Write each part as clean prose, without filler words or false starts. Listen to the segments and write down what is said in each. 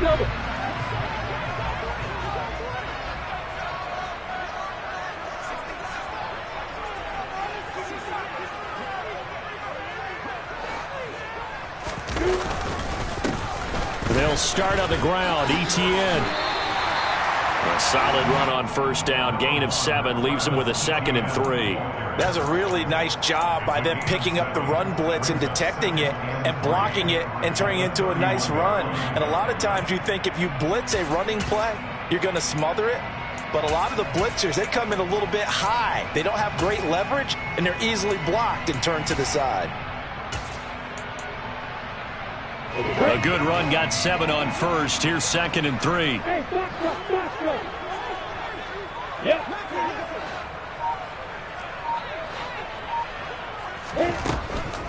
They'll start on the ground. ETN. A solid run on first down. Gain of 7 leaves them with a 2nd and 3. That's a really nice job by them picking up the run blitz and detecting it and blocking it and turning it into a nice run. And a lot of times you think if you blitz a running play, you're going to smother it. But a lot of the blitzers, they come in a little bit high. They don't have great leverage, and they're easily blocked and turned to the side. A good run, got 7 on first. Here's 2nd and 3.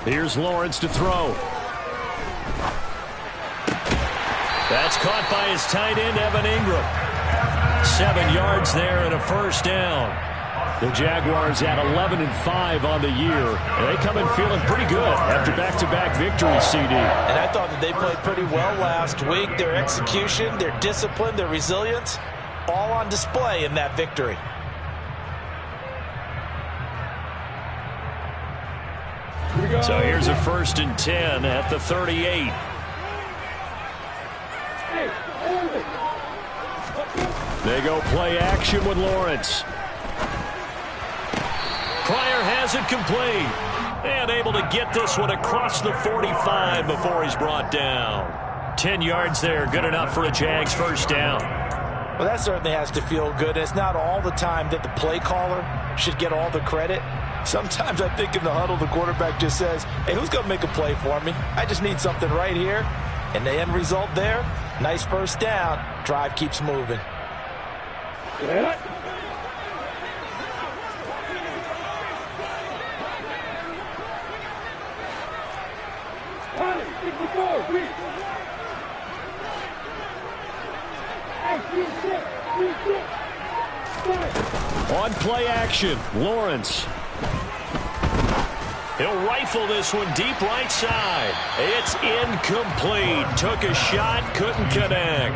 Here's Lawrence to throw. That's caught by his tight end, Evan Ingram. 7 yards there and a first down. The Jaguars at 11-5 on the year. And they come in feeling pretty good after back-to-back victories, CD. And I thought that they played pretty well last week. Their execution, their discipline, their resilience, all on display in that victory. So here's a 1st and 10 at the 38. They go play action with Lawrence. Pryor has it complete. And able to get this one across the 45 before he's brought down. 10 yards there, good enough for a Jags first down. Well, that certainly has to feel good. It's not all the time that the play caller should get all the credit. Sometimes I think in the huddle, the quarterback just says, hey, who's going to make a play for me? I just need something right here. And the end result there, nice first down. Drive keeps moving. On play action, Lawrence. He'll rifle this one deep right side. It's incomplete. Took a shot, couldn't connect.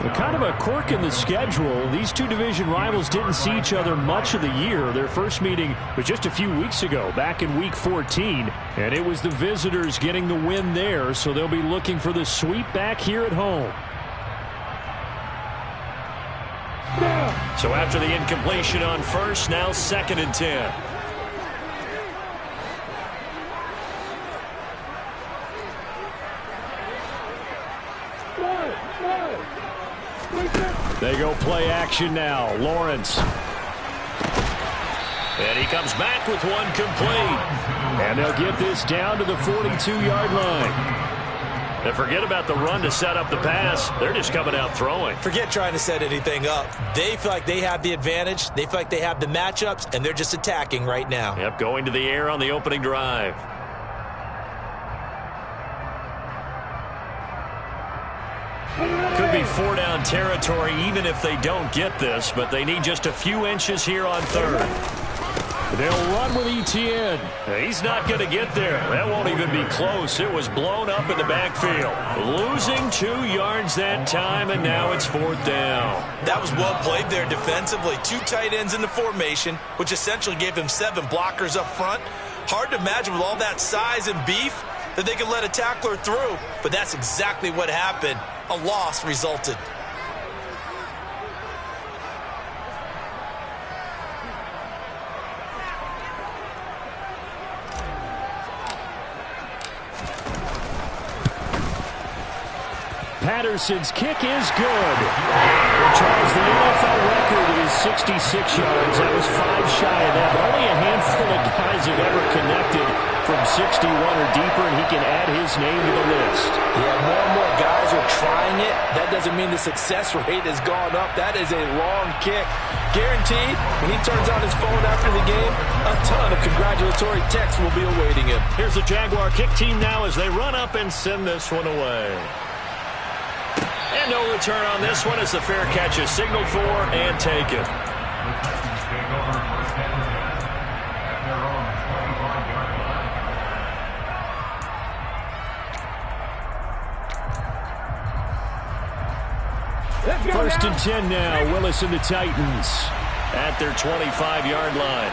Well, kind of a quirk in the schedule. These two division rivals didn't see each other much of the year. Their first meeting was just a few weeks ago, back in Week 14. And it was the visitors getting the win there, so they'll be looking for the sweep back here at home. So after the incompletion on first, now 2nd and 10. They go play action now. Lawrence. And he comes back with one complete. And they'll get this down to the 42-yard line. And forget about the run to set up the pass. They're just coming out throwing. Forget trying to set anything up. They feel like they have the advantage. They feel like they have the matchups, and they're just attacking right now. Yep, going to the air on the opening drive. Could be 4-down territory even if they don't get this, but they need just a few inches here on third. They'll run with ETN. He's not going to get there. That won't even be close. It was blown up in the backfield. Losing 2 yards that time, and now it's 4th down. That was well played there defensively. 2 tight ends in the formation, which essentially gave him 7 blockers up front. Hard to imagine with all that size and beef that they could let a tackler through, but that's exactly what happened. A loss resulted. Patterson's kick is good. Charles, the NFL record is 66 yards. That was 5 shy of that, but only a handful of guys have ever connected from 61 or deeper, and he can add his name to the list. Yeah, more and more guys are trying it. That doesn't mean the success rate has gone up. That is a long kick. Guaranteed, when he turns on his phone after the game, a ton of congratulatory texts will be awaiting him. Here's the Jaguar kick team now as they run up and send this one away. And no return on this one as the fair catch is signaled for and taken. First and 10 now. Willis and the Titans at their 25-yard line.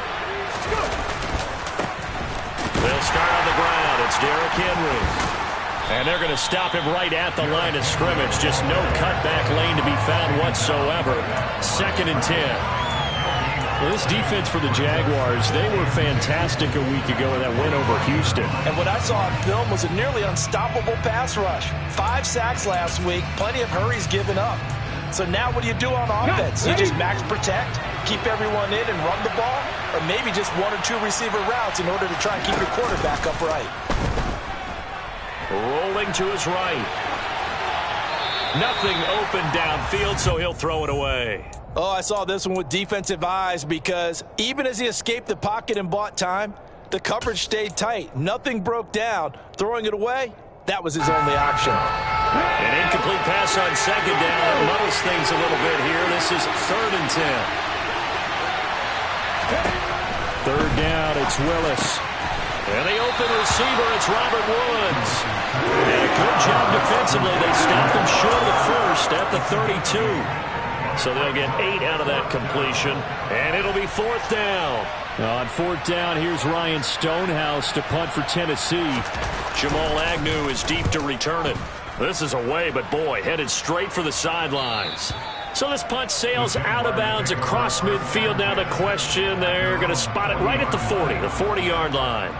They'll start on the ground. It's Derrick Henry. And they're going to stop him right at the line of scrimmage. Just no cutback lane to be found whatsoever. Second and 10. Well, this defense for the Jaguars, they were fantastic a week ago in that win over Houston. And what I saw on film was a nearly unstoppable pass rush. 5 sacks last week, plenty of hurries given up. So now what do you do on offense? You just max protect, keep everyone in and run the ball, or maybe just 1 or 2 receiver routes in order to try and keep your quarterback upright. Rolling to his right. Nothing open downfield, so he'll throw it away. Oh, I saw this one with defensive eyes because even as he escaped the pocket and bought time, the coverage stayed tight. Nothing broke down. Throwing it away, that was his only option. An incomplete pass on second down. That muddles things a little bit here. This is third and 10. Third down, it's Willis. And the open receiver, it's Robert Woods. And a good job defensively. They stopped him short of the first at the 32. So they'll get 8 out of that completion. And it'll be fourth down. On fourth down, here's Ryan Stonehouse to punt for Tennessee. Jamal Agnew is deep to return it. This is away, but boy, headed straight for the sidelines. So this punt sails out of bounds across midfield. Now the question, they're going to spot it right at the 40, the 40-yard line.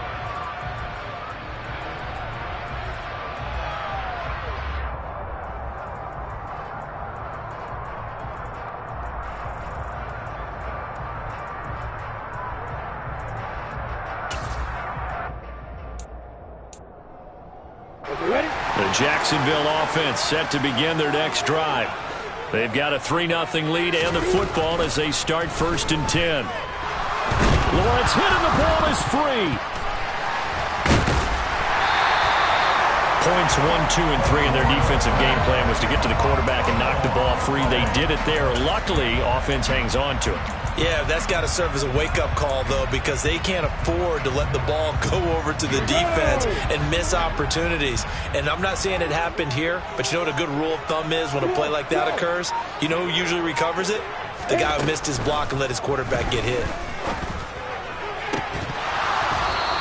The Jacksonville offense set to begin their next drive. They've got a 3-0 lead and the football as they start first and 10. Lawrence hit and the ball is free. Points 1, 2, and 3 in their defensive game plan was to get to the quarterback and knock the ball free. They did it there. Luckily, offense hangs on to it. Yeah, that's got to serve as a wake-up call, though, because they can't afford to let the ball go over to the defense and miss opportunities. And I'm not saying it happened here, but you know what a good rule of thumb is when a play like that occurs? You know who usually recovers it? The guy who missed his block and let his quarterback get hit.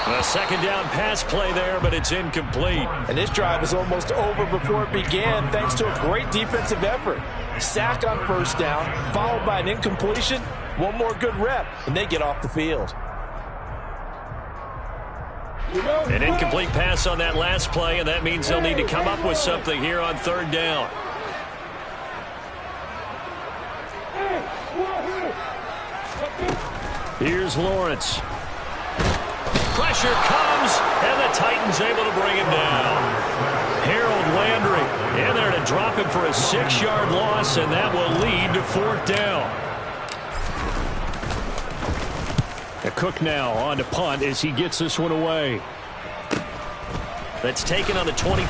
A second down pass play there, but it's incomplete. And this drive is almost over before it began thanks to a great defensive effort. Sack on first down, followed by an incompletion. One more good rep, and they get off the field. An incomplete pass on that last play, and that means they'll need to come up with something here on third down. Here's Lawrence. Pressure comes, and the Titans able to bring him down. Harold Landry in there to drop him for a 6-yard loss, and that will lead to fourth down. Cook now on to punt as he gets this one away. That's taken on the 25.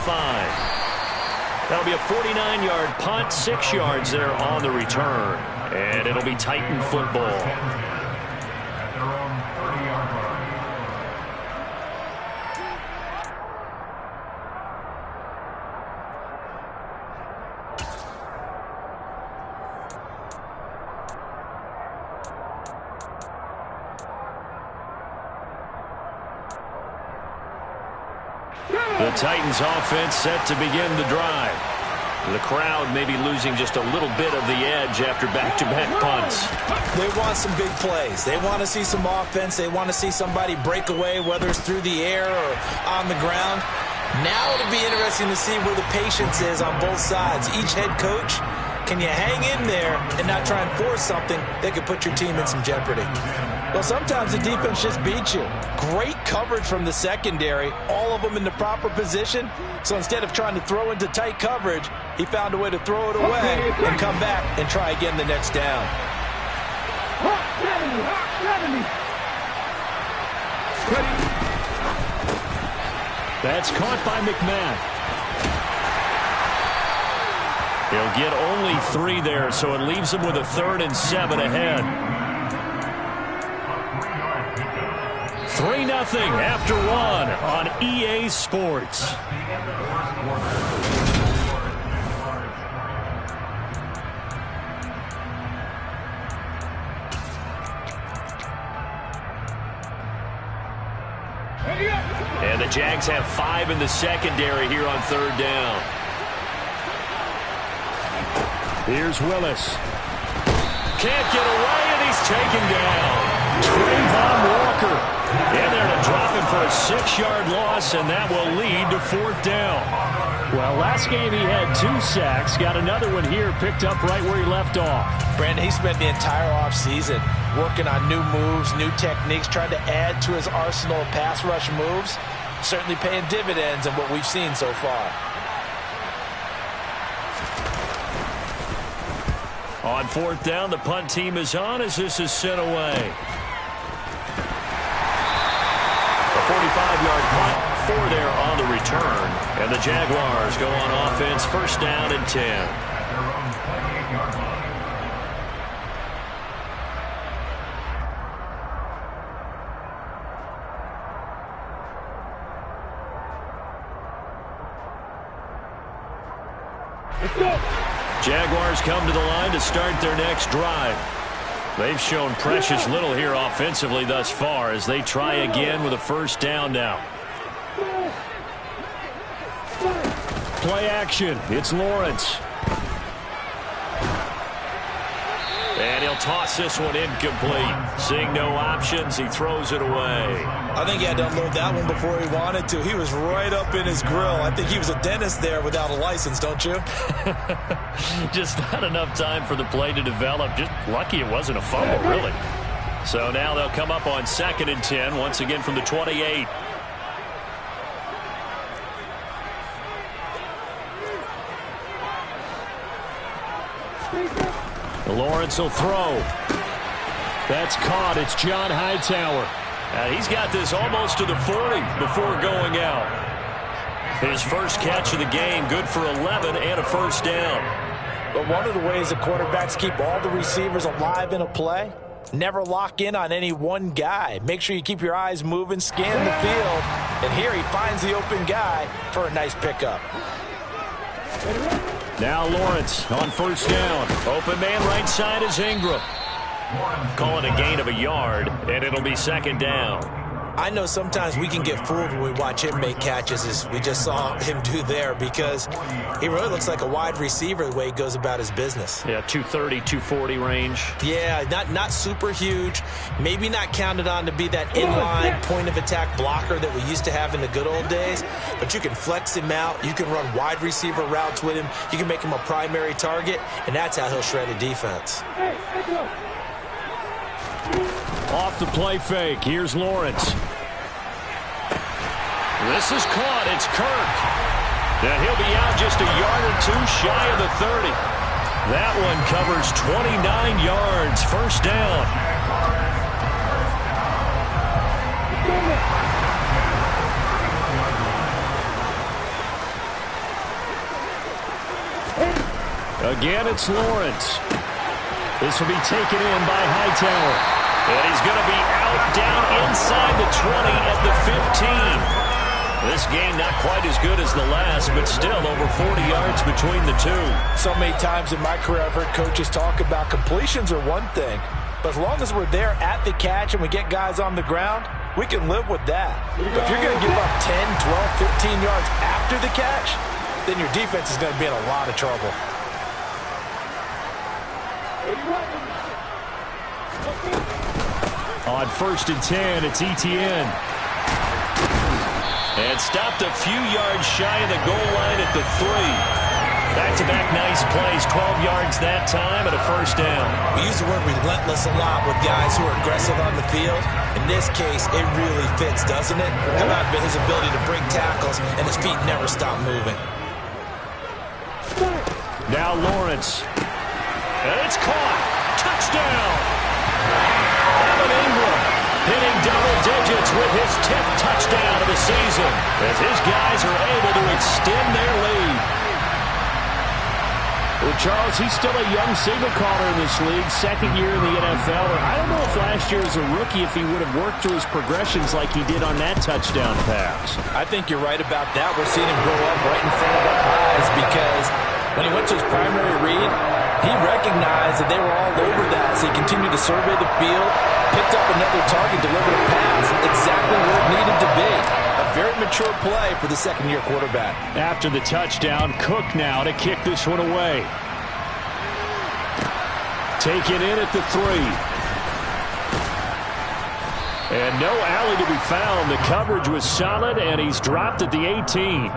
That'll be a 49-yard punt, 6 yards there on the return. And it'll be Titan football. The Titans offense set to begin the drive. The crowd may be losing just a little bit of the edge after back-to-back punts. They want some big plays. They want to see some offense. They want to see somebody break away, whether it's through the air or on the ground. Now it'll be interesting to see where the patience is on both sides. Each head coach, can you hang in there and not try and force something that could put your team in some jeopardy? Well, sometimes the defense just beats you. Great coverage from the secondary, all of them in the proper position. So instead of trying to throw into tight coverage, he found a way to throw it away and come back and try again the next down. That's caught by McMath. He'll get only 3 there, so it leaves him with a 3rd and 7 ahead. 3-0 after 1 on EA Sports. And the Jags have 5 in the secondary here on 3rd down. Here's Willis. Can't get away, and he's taken down. Trayvon Walker in there to drop him for a 6-yard loss, and that will lead to 4th down. Well, last game he had 2 sacks. Got another one here, picked up right where he left off. Brandon, he spent the entire offseason working on new moves, new techniques, trying to add to his arsenal of pass rush moves. Certainly paying dividends in what we've seen so far. On 4th down, the punt team is on as this is sent away. A 45-yard punt, 4 there on the return. And the Jaguars go on offense, 1st down and 10. Jaguars come to the line to start their next drive. They've shown precious little here offensively thus far as they try again with a 1st down now. Play action. It's Lawrence. And he'll toss this one incomplete. Seeing no options, he throws it away. I think he had to unload that one before he wanted to. He was right up in his grill. I think he was a dentist there without a license, don't you? Just not enough time for the play to develop. Just lucky it wasn't a fumble, really. So now they'll come up on 2nd and 10, once again from the 28. Lawrence will throw. That's caught. It's John Hightower. He's got this almost to the 40 before going out. His first catch of the game, good for 11 and a 1st down. But one of the ways the quarterbacks keep all the receivers alive in a play, never lock in on any one guy. Make sure you keep your eyes moving, scan the field. And here he finds the open guy for a nice pickup. Now Lawrence on 1st down. Open man right side is Ingram. Call it a gain of a yard, and it'll be 2nd down. I know sometimes we can get fooled when we watch him make catches, as we just saw him do there, because he really looks like a wide receiver the way he goes about his business. Yeah, 230, 240 range. Yeah, not super huge. Maybe not counted on to be that inline point-of-attack blocker that we used to have in the good old days, but you can flex him out. You can run wide receiver routes with him. You can make him a primary target, and that's how he'll shred a defense. Off the play fake. Here's Lawrence. This is caught. It's Kirk. And he'll be out just a yard or 2 shy of the 30. That one covers 29 yards. 1st down. Again, it's Lawrence. This will be taken in by Hightower. And he's going to be out down inside the 20 at the 15. This game not quite as good as the last, but still over 40 yards between the two. So many times in my career I've heard coaches talk about completions are one thing, but as long as we're there at the catch and we get guys on the ground, we can live with that. But if you're going to give up 10, 12, 15 yards after the catch, then your defense is going to be in a lot of trouble. On 1st and 10, it's Etienne. And stopped a few yards shy of the goal line at the 3. Back-to-back nice plays, 12 yards that time and a 1st down. We use the word relentless a lot with guys who are aggressive on the field. In this case, it really fits, doesn't it? How about his ability to break tackles and his feet never stop moving? Now Lawrence. And it's caught. Touchdown. Ingram hitting double digits with his 10th touchdown of the season as his guys are able to extend their lead. Well, Charles, he's still a young signal caller in this league, 2nd year in the NFL. And I don't know if last year as a rookie if he would have worked through his progressions like he did on that touchdown pass. I think you're right about that. We're seeing him grow up right in front of our eyes because when he went to his primary read, he recognized that they were all over that, so he continued to survey the field, picked up another target, delivered a pass exactly where it needed to be. mature play for the second-year quarterback. After the touchdown, Cook now to kick this one away. Taken in at the 3. And no alley to be found. The coverage was solid, and he's dropped at the 18.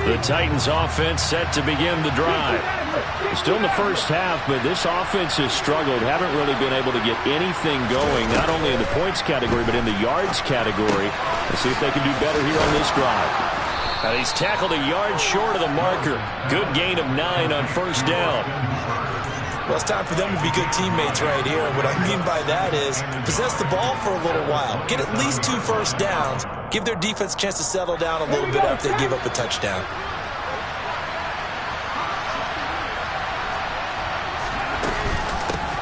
The Titans offense set to begin the drive. Still in the first half, but this offense has struggled. Haven't really been able to get anything going, not only in the points category, but in the yards category. Let's see if they can do better here on this drive. Now he's tackled a yard short of the marker. Good gain of 9 on first down. Well, it's time for them to be good teammates right here. And what I mean by that is possess the ball for a little while. Get at least 2 first downs. Give their defense a chance to settle down a little bit after they give up a touchdown.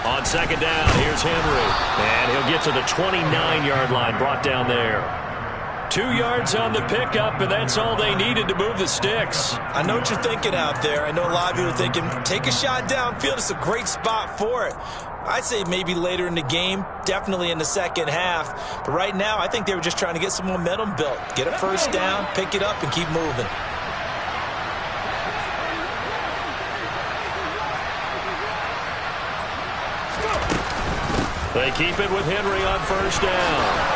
On second down, here's Henry. And he'll get to the 29-yard line, brought down there. 2 yards on the pickup, and that's all they needed to move the sticks. I know what you're thinking out there. I know a lot of you are thinking, take a shot downfield. It's a great spot for it. I'd say maybe later in the game, definitely in the second half. But right now, I think they were just trying to get some momentum built. Get a first down, pick it up, and keep moving. They keep it with Henry on first down.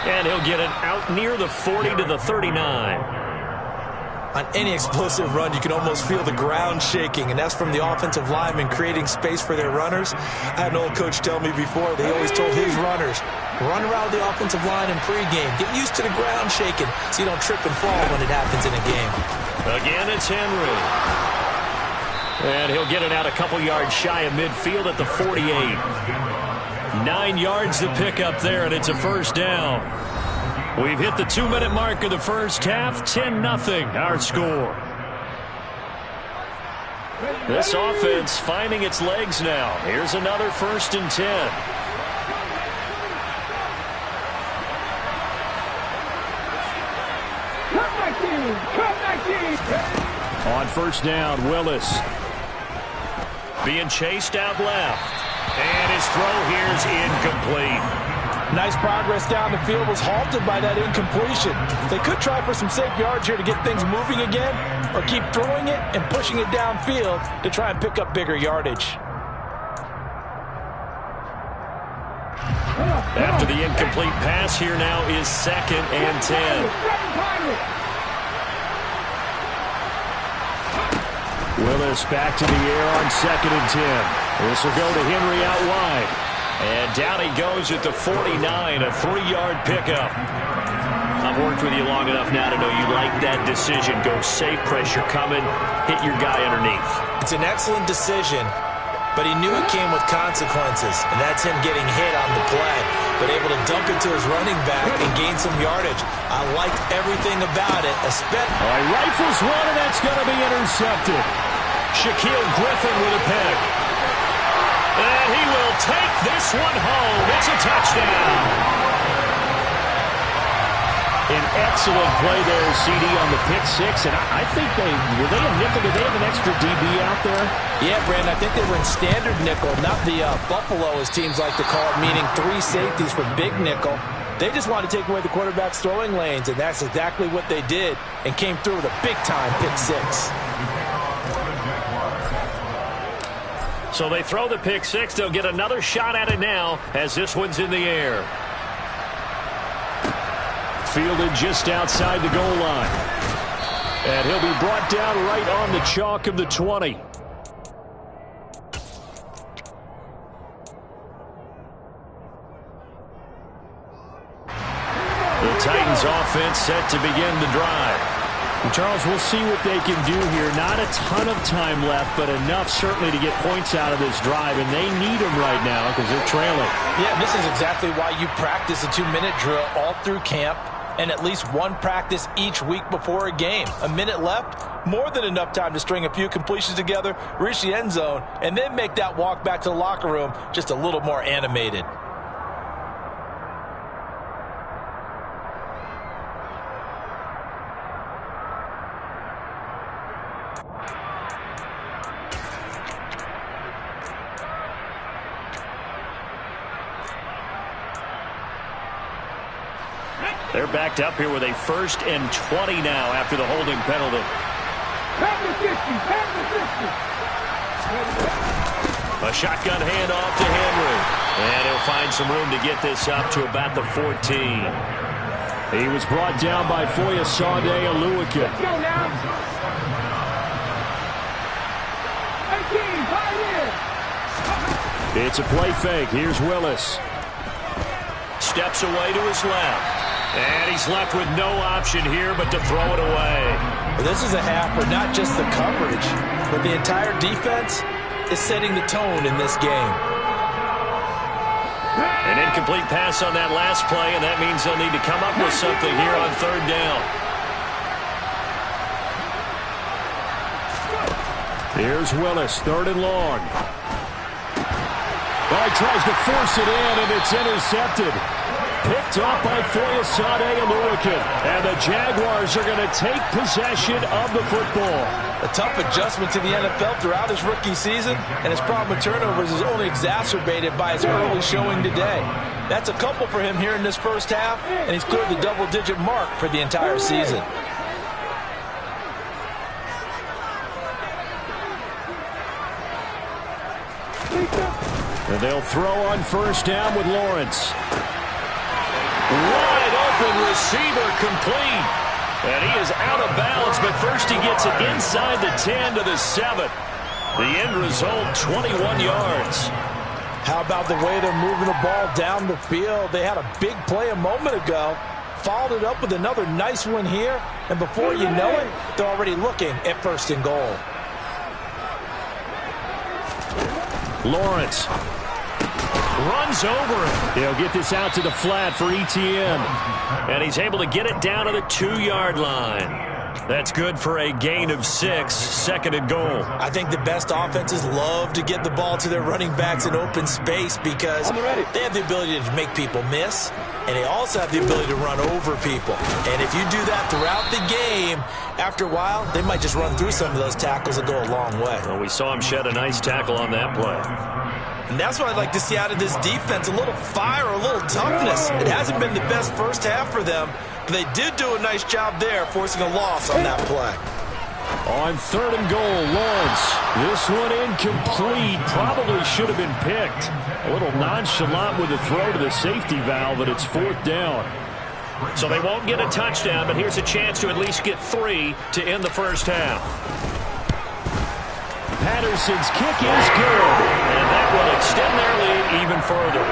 And he'll get it out near the 40 to the 39. On any explosive run, you can almost feel the ground shaking, and that's from the offensive linemen creating space for their runners. I had an old coach tell me before, they always told his runners, run around the offensive line in pregame. Get used to the ground shaking so you don't trip and fall when it happens in a game. Again, it's Henry. And he'll get it out a couple yards shy of midfield at the 48. 9 yards to pick up there, and it's a first down. We've hit the 2-minute mark of the first half. 10-0 our score. This offense finding its legs now. Here's another 1st and 10. On first down, Willis being chased out left. And his throw here is incomplete. Nice progress down the field, was halted by that incompletion. They could try for some safe yards here to get things moving again, or keep throwing it and pushing it downfield to try and pick up bigger yardage. After the incomplete pass, here now is 2nd and 10. Willis back to the air on 2nd and 10. This will go to Henry out wide. And down he goes at the 49, a 3-yard pickup. I've worked with you long enough now to know you like that decision. Go safe, pressure coming, hit your guy underneath. It's an excellent decision, but he knew it came with consequences, and that's him getting hit on the play, but able to dump it to his running back and gain some yardage. I liked everything about it, especially. All right, rifles one, and that's going to be intercepted. Shaquille Griffin with a pick. And he will take this one home. It's a touchdown. An excellent play there, CD, on the pick 6. And I think were they a nickel? Did they have an extra DB out there? Yeah, Brandon, I think they were in standard nickel, not the Buffalo, as teams like to call it, meaning 3 safeties for big nickel. They just wanted to take away the quarterback's throwing lanes, and that's exactly what they did, and came through with a big-time pick 6. So they throw the pick 6. They'll get another shot at it now as this one's in the air. Fielded just outside the goal line. And he'll be brought down right on the chalk of the 20. The Titans offense set to begin the drive. And Charles, we'll see what they can do here. Not a ton of time left, but enough certainly to get points out of this drive, and they need them right now because they're trailing. Yeah, this is exactly why you practice a 2-minute drill all through camp and at least one practice each week before a game. A minute left, more than enough time to string a few completions together, reach the end zone, and then make that walk back to the locker room just a little more animated. They're backed up here with a 1st and 20 now after the holding penalty. A shotgun handoff to Henry. And he'll find some room to get this up to about the 14. He was brought down by Foyesade Oluwakin. Let's go now. 18, right here. It's a play fake. Here's Willis. Steps away to his left. And he's left with no option here but to throw it away. This is a half where not just the coverage, but the entire defense is setting the tone in this game. An incomplete pass on that last play, and that means they'll need to come up with something here on 3rd down. Here's Willis, 3rd and long. Well, he tries to force it in, and it's intercepted. Picked off by Foyesade Oluwakin. And the Jaguars are going to take possession of the football. A tough adjustment to the NFL throughout his rookie season, and his problem with turnovers is only exacerbated by his early showing today. That's a couple for him here in this first half, and he's cleared the double-digit mark for the entire season. And they'll throw on 1st down with Lawrence. Wide open receiver complete. And he is out of bounds, but first he gets it inside the 10 to the 7. The end result, 21 yards. How about the way they're moving the ball down the field? They had a big play a moment ago, followed it up with another nice one here, and before you know it, they're already looking at 1st and goal. Lawrence runs over him. He'll get this out to the flat for ETN. And he's able to get it down to the 2-yard line. That's good for a gain of 6, 2nd and goal. I think the best offenses love to get the ball to their running backs in open space because they have the ability to make people miss, and they also have the ability to run over people. And if you do that throughout the game, after a while, they might just run through some of those tackles and go a long way. Well, we saw him shed a nice tackle on that play. And that's what I'd like to see out of this defense, a little fire, a little toughness. It hasn't been the best first half for them, but they did do a nice job there, forcing a loss on that play. On 3rd and goal, Lawrence. This one incomplete. Probably should have been picked. A little nonchalant with the throw to the safety valve, and it's 4th down. So they won't get a touchdown, but here's a chance to at least get 3 to end the first half. Patterson's kick is good, and that will extend their lead even further.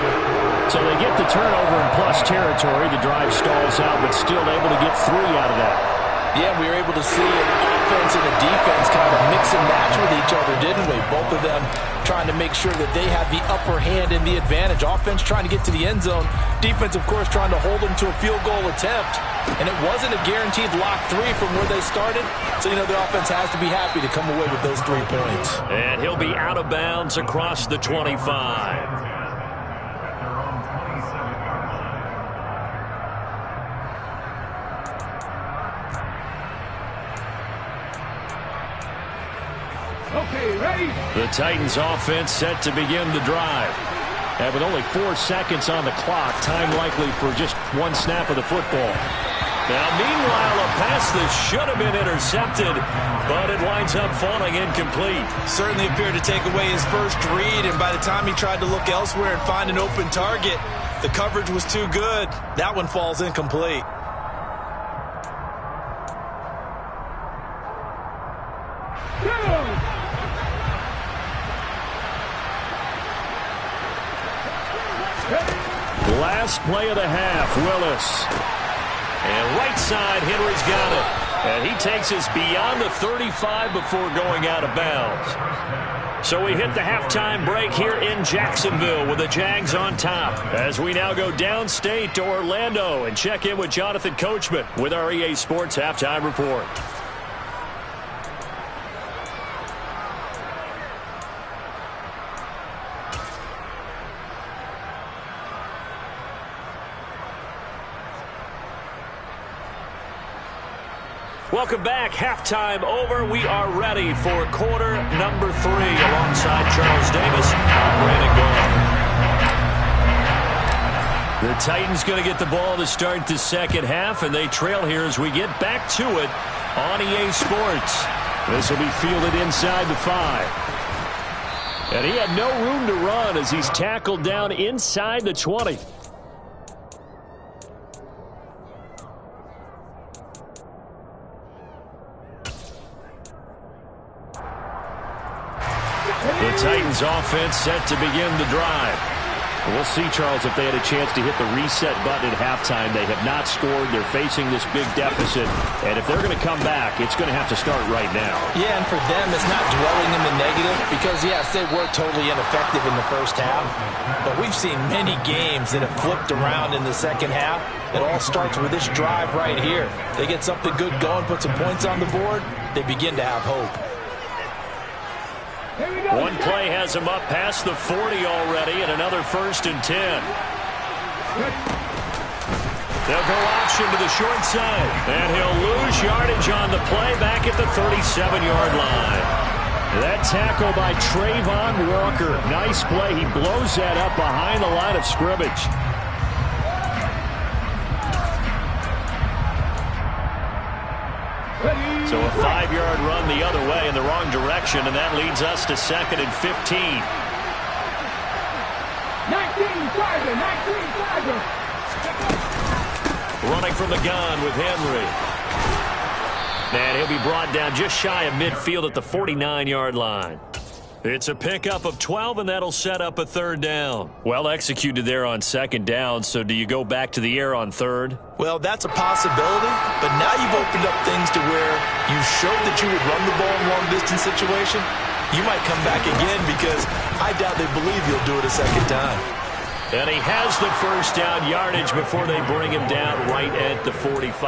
So they get the turnover in plus territory. The drive stalls out, but still able to get 3 out of that. Yeah, we were able to see an offense and a defense kind of mix and match with each other, didn't we? Both of them trying to make sure that they had the upper hand and the advantage. Offense trying to get to the end zone. Defense, of course, trying to hold them to a field goal attempt. And it wasn't a guaranteed lock 3 from where they started. So, you know, the offense has to be happy to come away with those 3 points. And he'll be out of bounds across the 25. Okay, ready? The Titans offense set to begin the drive. And with only 4 seconds on the clock, time likely for just 1 snap of the football. Now, meanwhile, a pass that should have been intercepted, but it winds up falling incomplete. Certainly appeared to take away his first read, and by the time he tried to look elsewhere and find an open target, the coverage was too good. That one falls incomplete. Last play of the half, Willis. And right side, Henry's got it. And he takes us beyond the 35 before going out of bounds. So we hit the halftime break here in Jacksonville with the Jags on top. As we now go downstate to Orlando and check in with Jonathan Coachman with our EA Sports Halftime Report. Welcome back. Halftime over. We are ready for quarter number 3 alongside Charles Davis. I'm Brandon Gaul. The Titans going to get the ball to start the second half, and they trail here as we get back to it on EA Sports. This will be fielded inside the 5. And he had no room to run as he's tackled down inside the 20. The Titans offense set to begin the drive. We'll see, Charles, if they had a chance to hit the reset button at halftime. They have not scored. They're facing this big deficit. And if they're going to come back, it's going to have to start right now. Yeah, and for them, it's not dwelling in the negative because, yes, they were totally ineffective in the first half. But we've seen many games that have flipped around in the second half. It all starts with this drive right here. They get something good going, put some points on the board, they begin to have hope. One play has him up past the 40 already, and another 1st and 10. They'll go option to the short side, and he'll lose yardage on the play back at the 37-yard line. That tackle by Trayvon Walker. Nice play. He blows that up behind the line of scrimmage. So a 5-yard run the other way in the wrong direction, and that leads us to 2nd and 15. 19-5. Running from the gun with Henry. And he'll be brought down just shy of midfield at the 49-yard line. It's a pickup of 12, and that'll set up a 3rd down. Well executed there on 2nd down, so do you go back to the air on 3rd? Well, that's a possibility, but now you've opened up things to where you showed that you would run the ball in long-distance situation. You might come back again because I doubt they believe you'll do it a 2nd time. And he has the 1st down yardage before they bring him down right at the 45.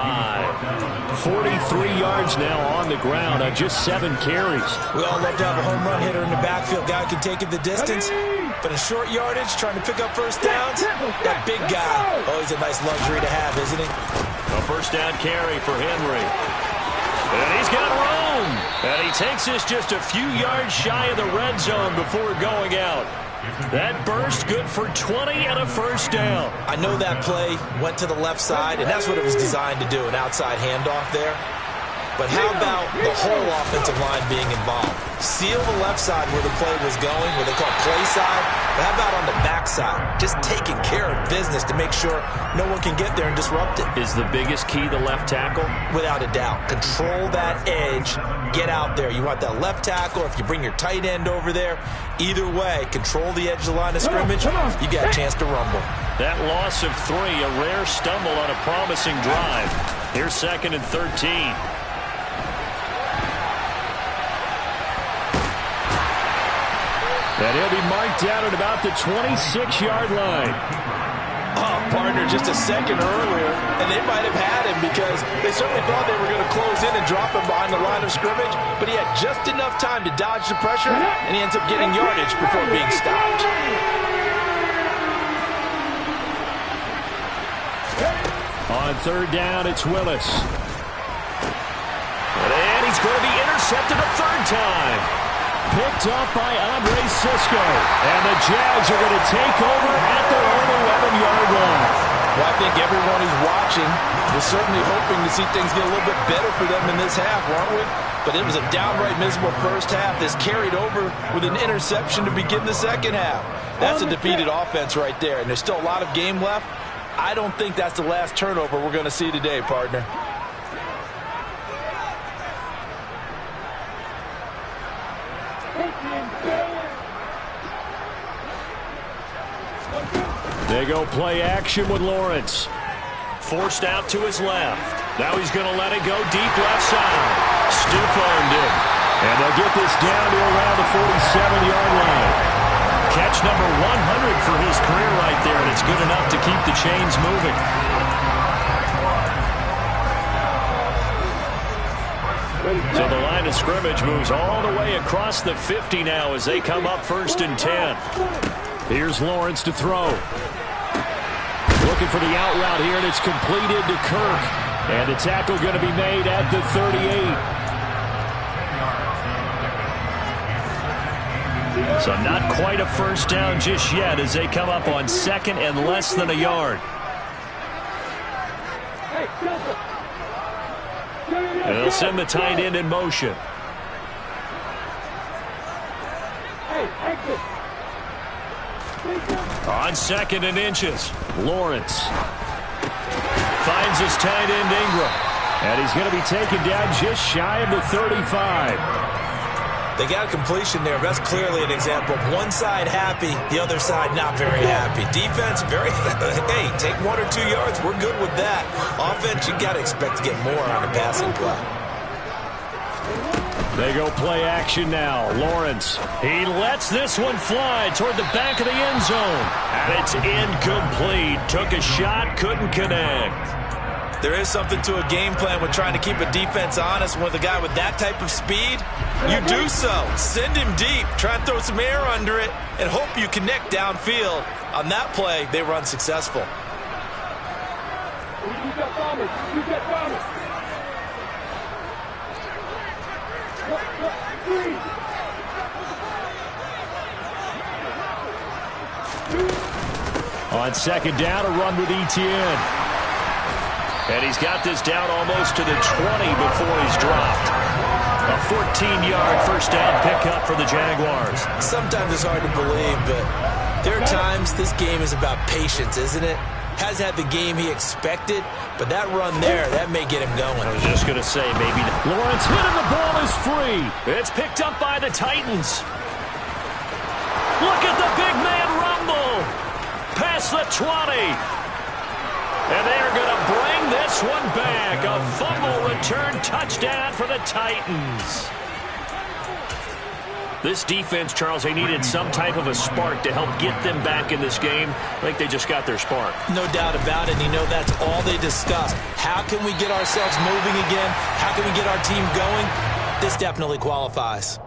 43 yards now on the ground on just 7 carries. We all love to have a home run hitter in the backfield. Guy can take it the distance. But in short yardage, trying to pick up 1st downs, that big guy, always a nice luxury to have, isn't he? A 1st down carry for Henry. And he's got room. And he takes this just a few yards shy of the red zone before going out. That burst good for 20 and a 1st down. I know that play went to the left side, and that's what it was designed to do, an outside handoff there. But how about the whole offensive line being involved? Seal the left side where the play was going, where they call play side. But how about on the back side? Just taking care of business to make sure no one can get there and disrupt it. Is the biggest key the left tackle? Without a doubt. Control that edge. Get out there. You want that left tackle. If you bring your tight end over there, either way, control the edge of the line of scrimmage. You got a chance to rumble. That loss of 3, a rare stumble on a promising drive. Here's 2nd and 13. And he'll be marked out at about the 26-yard line. Oh, partner, just a second earlier, and they might have had him because they certainly thought they were going to close in and drop him behind the line of scrimmage, but he had just enough time to dodge the pressure, and he ends up getting yardage before being stopped. On 3rd down, it's Willis. And he's going to be intercepted a 3rd time. Picked up by Andre Sisco. And the Jags are going to take over at their own 11-yard line. Well, I think everyone who's watching is certainly hoping to see things get a little bit better for them in this half, aren't we? But it was a downright miserable first half that's carried over with an interception to begin the second half. That's a defeated offense right there, and there's still a lot of game left. I don't think that's the last turnover we're going to see today, partner. They go play action with Lawrence. Forced out to his left. Now he's going to let it go deep left side. Stiff-armed him. And they'll get this down to around the 47-yard line. Catch number 100 for his career right there, and it's good enough to keep the chains moving. So the line of scrimmage moves all the way across the 50 now as they come up 1st and 10. Here's Lawrence to throw. Looking for the out route here, and it's completed to Kirk. And the tackle going to be made at the 38. So not quite a first down just yet as they come up on second and less than a yard. And they'll send the tight end in motion. On second and inches, Lawrence finds his tight end Ingram. And he's going to be taken down just shy of the 35. They got a completion there. That's clearly an example of one side happy, the other side not very happy. Defense, very, hey, take 1 or 2 yards. We're good with that. Offense, you got to expect to get more on a passing play. They go play action now. Lawrence, he lets this one fly toward the back of the end zone. And it's incomplete. Took a shot, couldn't connect. There is something to a game plan with trying to keep a defense honest. With a guy with that type of speed, you do so. Send him deep. Try and throw some air under it and hope you connect downfield. On that play, they were unsuccessful. On second down, a run with Etienne. And he's got this down almost to the 20 before he's dropped. A 14-yard first down pickup for the Jaguars. Sometimes it's hard to believe, but there are times this game is about patience, isn't it? Has had the game he expected, but that run there, that may get him going. I was just going to say, maybe Lawrence hit and the ball is free. It's picked up by the Titans. Look at the big man rumble. Past the 20. And they are going to bring this one back. A fumble return touchdown for the Titans. This defense, Charles, they needed some type of a spark to help get them back in this game. I think they just got their spark. No doubt about it. And you know that's all they discussed. How can we get ourselves moving again? How can we get our team going? This definitely qualifies.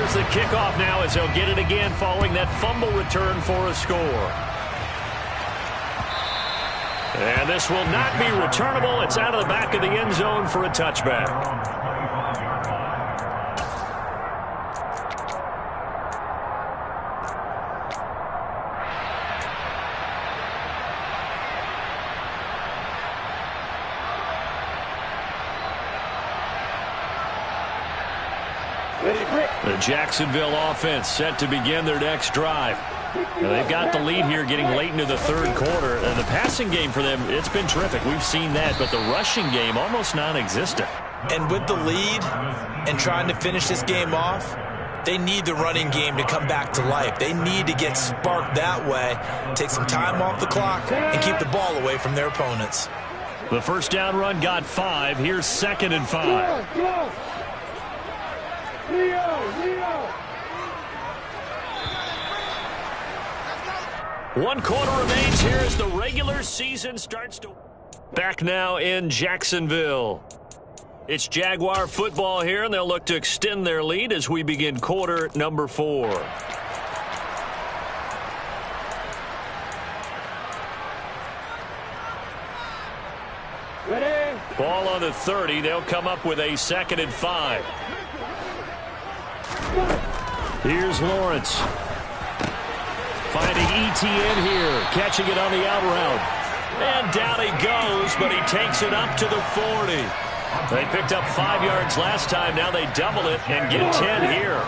The kickoff now as they'll get it again following that fumble return for a score. And this will not be returnable. It's out of the back of the end zone for a touchback. The Jacksonville offense set to begin their next drive. Now, they've got the lead here getting late into the third quarter. And the passing game for them, it's been terrific. We've seen that. But the rushing game, almost non-existent. And with the lead and trying to finish this game off, they need the running game to come back to life. They need to get sparked that way, take some time off the clock, and keep the ball away from their opponents. The first down run got 5. Here's 2nd and 5. One quarter remains here as the regular season starts to... Back now in Jacksonville. It's Jaguar football here, and they'll look to extend their lead as we begin quarter number 4. Ready? Ball on the 30. They'll come up with a 2nd and 5. Here's Lawrence. Finding Etienne here. Catching it on the out route. And down he goes, but he takes it up to the 40. They picked up 5 yards last time. Now they double it and get 10 here.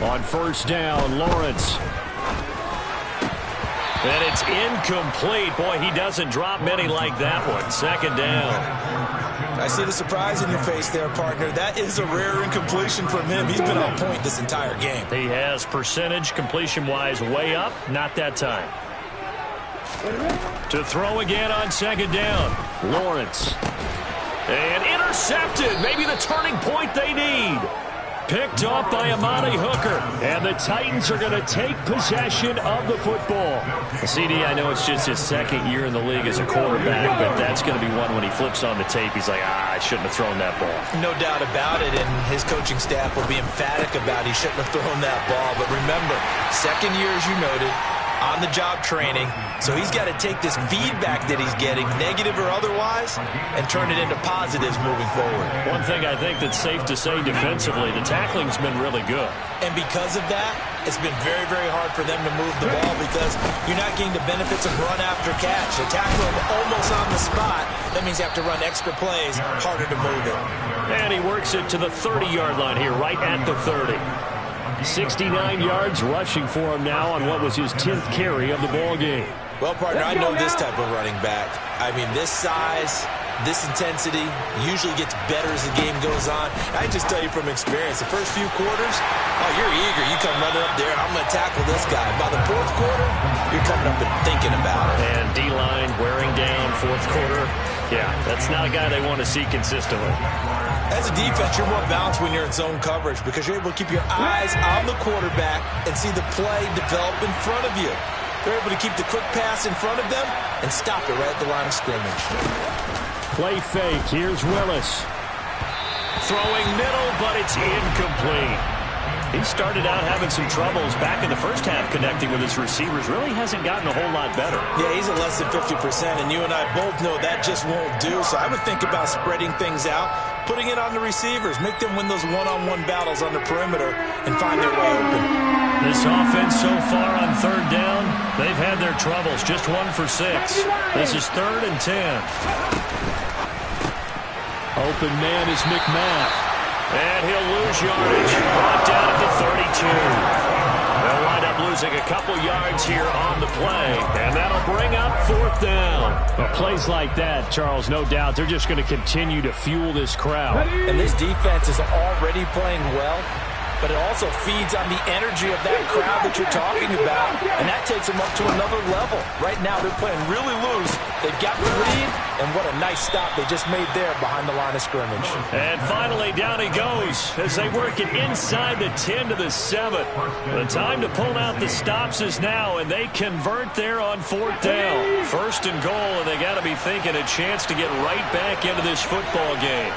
On first down, Lawrence. And it's incomplete. Boy, he doesn't drop many like that one. 2nd down. I see the surprise in your face there, partner. That is a rare incompletion from him. He's been on point this entire game. He has percentage completion-wise way up. Not that time. To throw again on 2nd down. Lawrence. And intercepted. Maybe the turning point they need. Picked off by Amani Hooker. And the Titans are going to take possession of the football. CD, I know it's just his second year in the league as a quarterback, but that's going to be one when he flips on the tape. He's like, I shouldn't have thrown that ball. No doubt about it, and his coaching staff will be emphatic about he shouldn't have thrown that ball. But remember, second year, as you noted, on-the-job training, so he's got to take this feedback that he's getting, negative or otherwise, and turn it into positives moving forward. One thing I think that's safe to say defensively, the tackling's been really good. And because of that, it's been very, very hard for them to move the ball because you're not getting the benefits of run after catch. They tackle him almost on the spot. That means you have to run extra plays, harder to move it. And he works it to the 30-yard line here, right at the 30. 69 yards rushing for him now on what was his 10th carry of the ball game. Well, partner, I know this type of running back. I mean, this size, this intensity usually gets better as the game goes on. I just tell you from experience, the first few quarters, oh, you're eager. You come running up there, I'm going to tackle this guy. By the fourth quarter, you're coming up and thinking about it. And D-line wearing down fourth quarter. Yeah, that's not a guy they want to see consistently. As a defense, you're more balanced when you're in zone coverage because you're able to keep your eyes on the quarterback and see the play develop in front of you. They're able to keep the quick pass in front of them and stop it right at the line of scrimmage. Play fake. Here's Willis. Throwing middle, but it's incomplete. He started out having some troubles back in the first half connecting with his receivers. Really hasn't gotten a whole lot better. Yeah, he's at less than 50%, and you and I both know that just won't do. So I would think about spreading things out, putting it on the receivers, make them win those one-on-one battles on the perimeter and find their way open. This offense so far on third down, they've had their troubles. Just 1 for 6. This is 3rd and 10. Open man is McMath. And he'll lose yardage. Brought down at the 32. They'll wind up losing a couple yards here on the play. And that'll bring up 4th down. Well, plays like that, Charles, no doubt, they're just going to continue to fuel this crowd. And this defense is already playing well, but it also feeds on the energy of that crowd that you're talking about, and that takes them up to another level. Right now, they're playing really loose. They've got the lead, and what a nice stop they just made there behind the line of scrimmage. And finally, down he goes as they work it inside the 10 to the 7. The time to pull out the stops is now, and they convert there on 4th down. 1st and goal, and they got to be thinking a chance to get right back into this football game.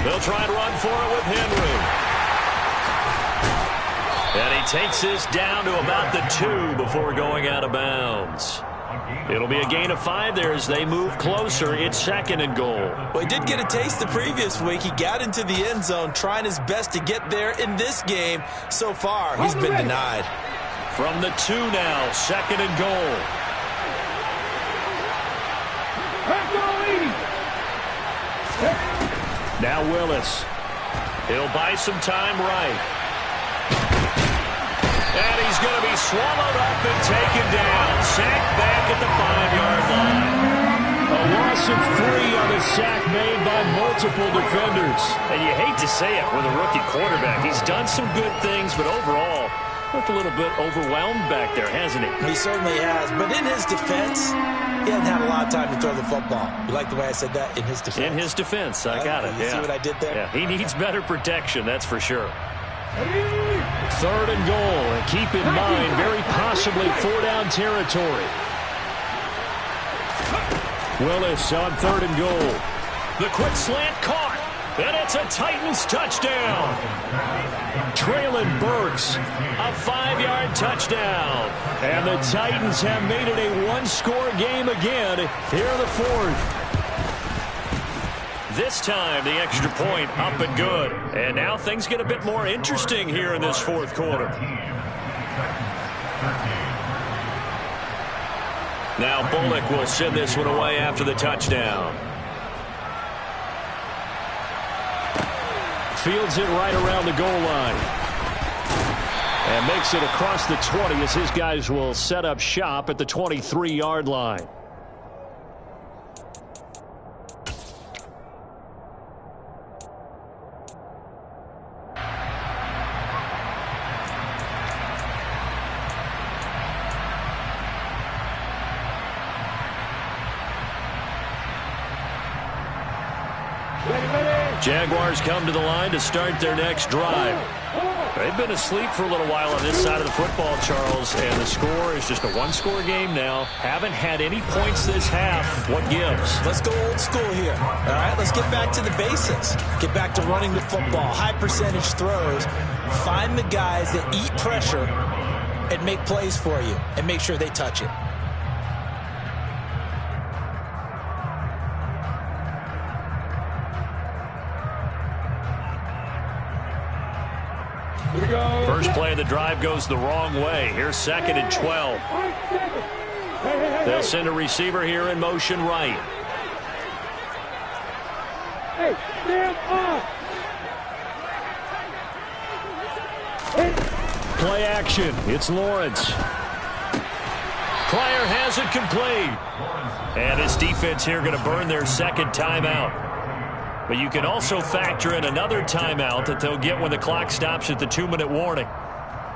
They'll try and run for it with Henry. And he takes this down to about the 2 before going out of bounds. It'll be a gain of 5 there as they move closer. It's 2nd and goal. Well, he did get a taste the previous week. He got into the end zone, trying his best to get there in this game. So far, he's been denied. From the 2 now, 2nd and goal. Now Willis. He'll buy some time right. And he's going to be swallowed up and taken down. Sacked back at the 5-yard line. A loss of 3 on a sack made by multiple defenders. And you hate to say it with a rookie quarterback. He's done some good things, but overall, looked a little bit overwhelmed back there, hasn't he? He certainly has. But in his defense, he hasn't had a lot of time to throw the football. You like the way I said that? In his defense. In his defense. I got it. You see what I did there? Yeah, he needs better protection, that's for sure. 3rd and goal. And keep in mind, very possibly 4-down territory. Willis on 3rd and goal. The quick slant caught. And it's a Titans touchdown. Traylon Burks, a 5-yard touchdown. And the Titans have made it a one-score game again here in the 4th. This time, the extra point up and good. And now things get a bit more interesting here in this 4th quarter. Now Bullock will send this one away after the touchdown. Fields it right around the goal line. And makes it across the 20 as his guys will set up shop at the 23-yard line. Jaguars come to the line to start their next drive. They've been asleep for a little while on this side of the football, Charles, and the score is just a one-score game now. Haven't had any points this half. What gives? Let's go old school here. All right, let's get back to the basics. Get back to running the football, high percentage throws. Find the guys that eat pressure and make plays for you and make sure they touch it. First play of the drive goes the wrong way. Here's 2nd and 12. They'll send a receiver here in motion right. Hey, stand up. Play action. It's Lawrence. Pryor has it complete. And this defense here going to burn their second timeout. But you can also factor in another timeout that they'll get when the clock stops at the 2-minute warning.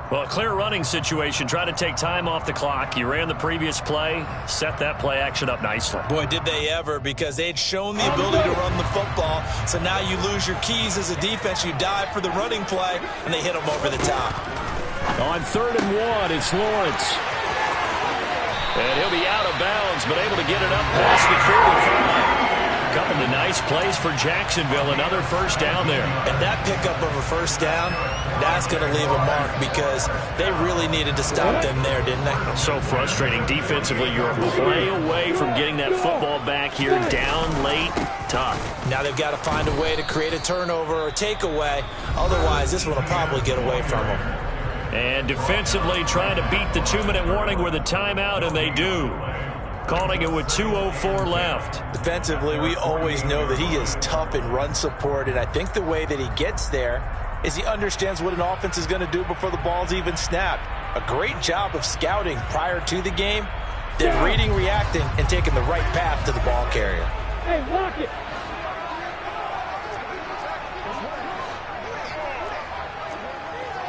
Well, a clear running situation. Try to take time off the clock. You ran the previous play. Set that play action up nicely. Boy, did they ever, because they had shown the ability to run the football. So now you lose your keys as a defense. You dive for the running play, and they hit them over the top. On 3rd and 1, it's Lawrence. And he'll be out of bounds, but able to get it up past the 45. Couple of nice plays for Jacksonville. Another first down there. And that pickup of a first down, that's going to leave a mark because they really needed to stop them there, didn't they? So frustrating defensively. You're a play away from getting that football back here. Down late, tough. Now they've got to find a way to create a turnover or takeaway. Otherwise, this one will probably get away from them. And defensively trying to beat the 2-minute warning with a timeout, and they do. Calling it with 2:04 left. Defensively, we always know that he is tough in run support, and I think the way that he gets there is he understands what an offense is going to do before the ball's even snapped. A great job of scouting prior to the game, then reading, reacting, and taking the right path to the ball carrier. Hey, lock it.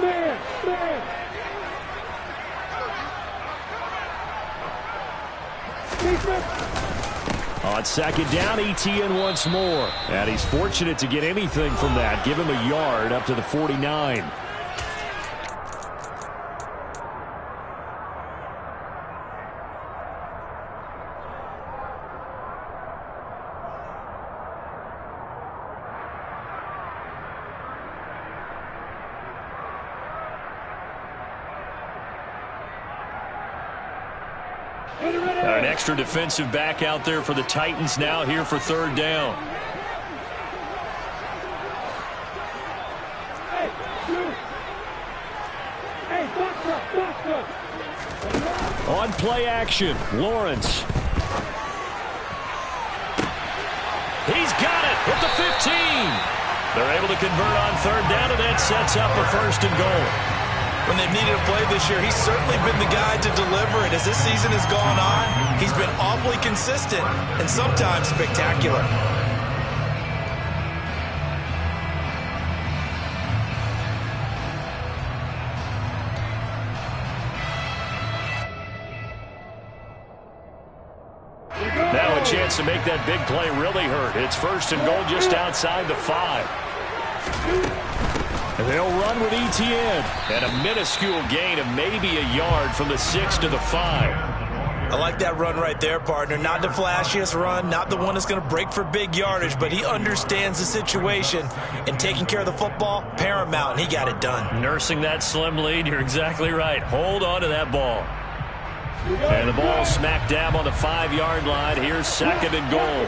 Man. On 2nd down, Etienne once more. And he's fortunate to get anything from that. Give him a yard up to the 49. An extra defensive back out there for the Titans now here for 3rd down. On play action, Lawrence. He's got it at the 15. They're able to convert on 3rd down, and that sets up a 1st and goal. When they've needed a play this year, he's certainly been the guy to deliver it. As this season has gone on, he's been awfully consistent and sometimes spectacular. Now a chance to make that big play really hurt. It's 1st and goal just outside the 5. And they'll run with Etienne. And a minuscule gain of maybe a yard from the 6 to the 5. I like that run right there, partner. Not the flashiest run, not the one that's going to break for big yardage, but he understands the situation, and taking care of the football, paramount, and he got it done. Nursing that slim lead, you're exactly right. Hold on to that ball. And the ball smack dab on the 5-yard line. Here's 2nd and goal.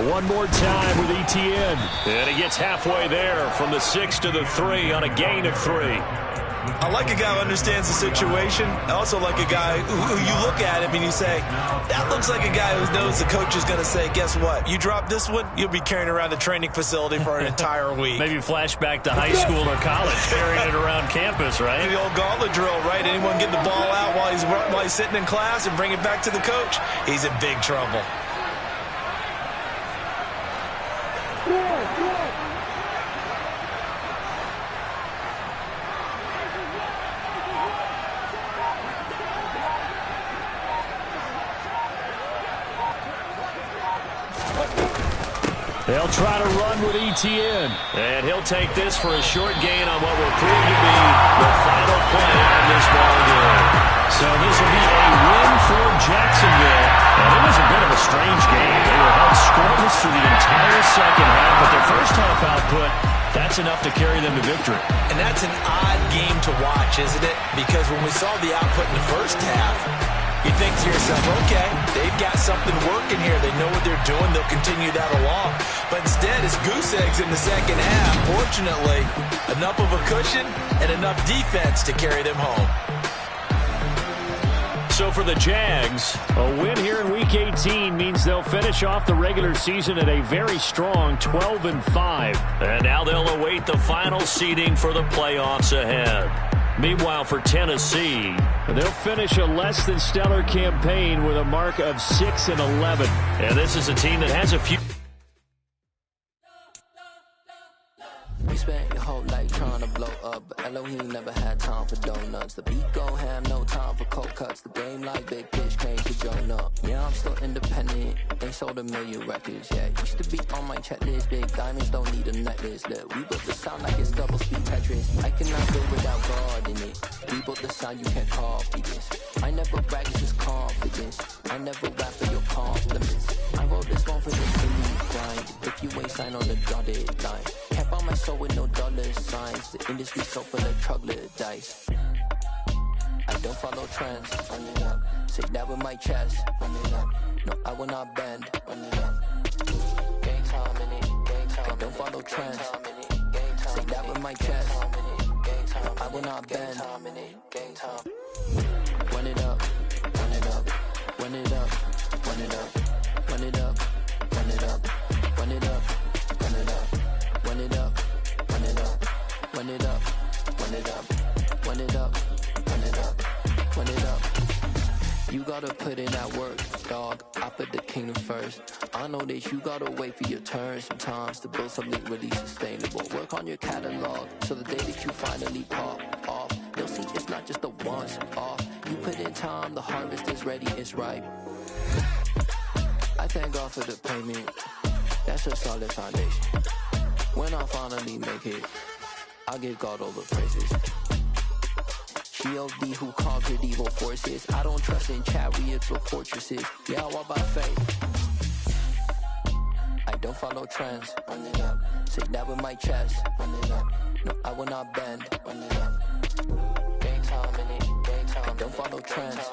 One more time with Etienne. And he gets halfway there from the 6 to the 3 on a gain of 3. I like a guy who understands the situation. I also like a guy who you look at him and you say, that looks like a guy who knows the coach is going to say, guess what? You drop this one, you'll be carrying around the training facility for an entire week. Maybe flashback to high school or college, carrying it around campus, right? The old gauntlet drill, right? Anyone get the ball out while he's sitting in class and bring it back to the coach? He's in big trouble. They'll try to run with ETN. And he'll take this for a short gain on what will prove to be the final play of this ball game. So this will be a win for Jacksonville. And it was a bit of a strange game. They were held scoreless through the entire second half, but their first half output, that's enough to carry them to victory. And that's an odd game to watch, isn't it? Because when we saw the output in the first half, you think to yourself, okay, they've got something working here. They know what they're doing. They'll continue that along. But instead, it's goose eggs in the second half. Fortunately, enough of a cushion and enough defense to carry them home. So for the Jags, a win here in Week 18 means they'll finish off the regular season at a very strong 12-5. And now they'll await the final seeding for the playoffs ahead. Meanwhile, for Tennessee, they'll finish a less than stellar campaign with a mark of 6-11. And this is a team that has a few. You spent your whole life trying to blow up, but Elohim never had time for donuts. The beat go ham, no time for cold cuts. The game like big fish came to join up. Yeah, I'm still independent. They sold 1 million records. Yeah, used to be on my checklist. Big diamonds don't need a necklace. Look, we built the sound like it's double speed Tetris. I cannot build without God in it. We built the sound, you can't copy this. I never brag, it's just confidence. I never rap for your compliments. I wrote this one for the city grind. If you ain't signed on the dotted line, can't buy my soul with no dollar signs. The industry so full of troglodytes. I don't follow trends. Run it up. Say that with my chest. Run it up. No, I will not bend. Run it up. Gang time in it. Gang time. I don't follow trends. Say that with my chest. No, I will not bend. Gang time. Run it up. Run it up. Run it up. Run it up. Run it up. Run it up. Run it up. Run it up. Run it up. Run it up. Run it up. Run it up. Run it up. Run it up. Run it up. You gotta put in that work, dog. I put the kingdom first. I know that you gotta wait for your turn sometimes to build something really sustainable. Work on your catalog so the day that you finally pop off, you'll see it's not just a once off. You put in time, the harvest is ready, it's ripe. I thank God for the payment. That's a solid foundation. When I finally make it, I give God all the praises. G.O.D. who conquered evil forces. I don't trust in chariots or fortresses. Yeah, I walk by faith. I don't follow trends. Run it up. Say that with my chest. Run it up. No, I will not bend. Run it up. Gang time in it. Gang time. I don't follow trends.